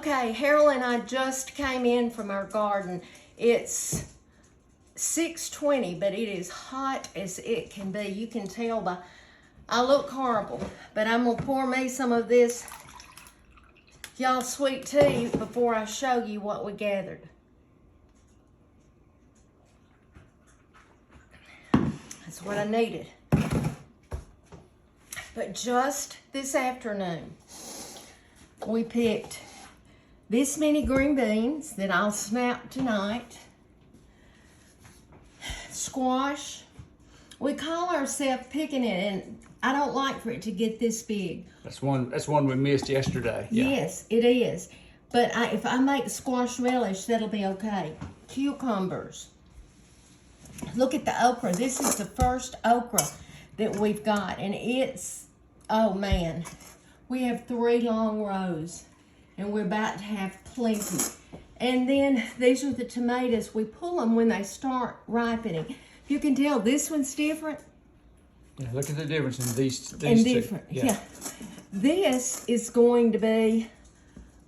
Okay, Harold and I just came in from our garden. It's 6:20, but it is hot as it can be. You can tell by, I look horrible, but I'm gonna pour me some of this y'all sweet tea before I show you what we gathered. That's what I needed. But just this afternoon, we picked this many green beans that I'll snap tonight. Squash. We call ourselves picking it, and I don't like for it to get this big. That's one we missed yesterday. Yeah. Yes, it is. But if I make squash relish, that'll be okay. Cucumbers. Look at the okra. This is the first okra that we've got, and it's, oh man, we have 3 long rows, and we're about to have plenty. And then these are the tomatoes. We pull them when they start ripening. You can tell this one's different. Yeah, look at the difference in these And two. different, yeah. This is going to be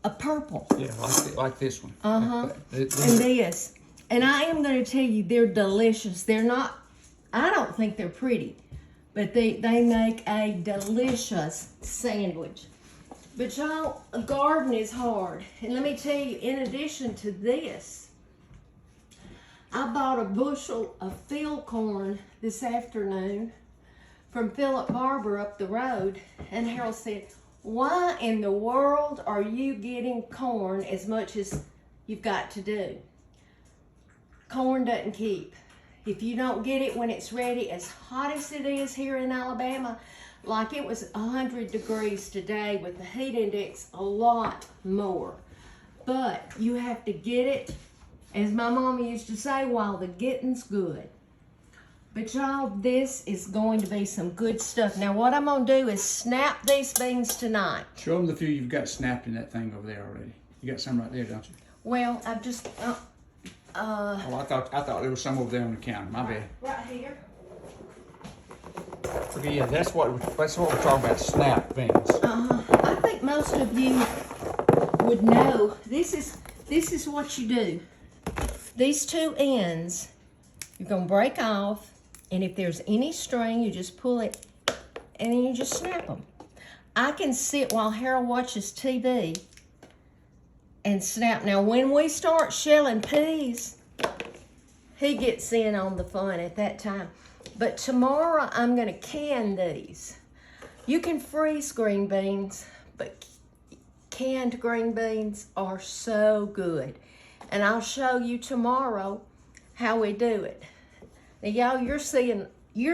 a purple. Yeah, like this one. Uh-huh. Like And this. And I am going to tell you, they're delicious. They're not, I don't think they're pretty, but they make a delicious sandwich. But y'all, a garden is hard. And let me tell you, in addition to this, I bought a bushel of field corn this afternoon from Philip Barber up the road. And Harold said, why in the world are you getting corn as much as you've got to do? Corn doesn't keep. If you don't get it when it's ready, as hot as it is here in Alabama, like it was 100 degrees today with the heat index a lot more. But you have to get it, as my mama used to say, while the getting's good. But y'all, this is going to be some good stuff. Now what I'm gonna do is snap these beans tonight. Show them the few you've got snapped in that thing over there already. You got some right there, don't you? Well, I've just, Oh, I thought there was some over there on the counter. My bad. right here. Okay, yeah, that's what we're talking about. Snap beans. I think most of you would know. This is what you do. These 2 ends, you're gonna break off, and if there's any string, you just pull it, and then you just snap them. I can sit while Harold watches TV and snap. Now, when we start shelling peas, he gets in on the fun at that time. But tomorrow, I'm gonna can these. You can freeze green beans, but canned green beans are so good. And I'll show you tomorrow how we do it. Now, y'all, you're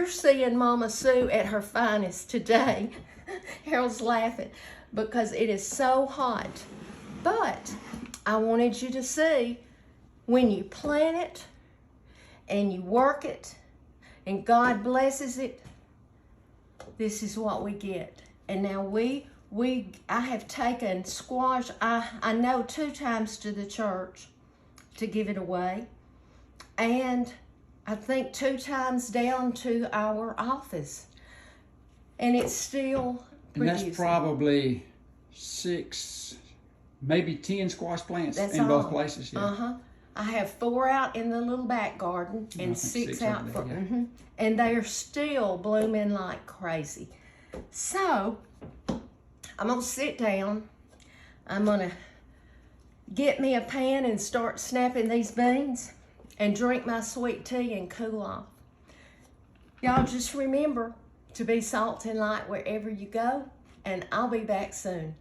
seeing Mama Sue at her finest today. Harold's laughing because it is so hot. But I wanted you to see when you plant it and you work it and God blesses it, this is what we get. And now I have taken squash, I know 2 times to the church to give it away. And I think 2 times down to our office. And it's still producing. And that's probably 6, maybe 10 squash plants That's in both all. places. Yeah. I have 4 out in the little back garden Yeah, I and think 6 6 out over for, there, yeah. and they are still blooming like crazy. So I'm gonna sit down. I'm gonna get me a pan and start snapping these beans and drink my sweet tea and cool off. Y'all just remember to be salt and light wherever you go, and I'll be back soon.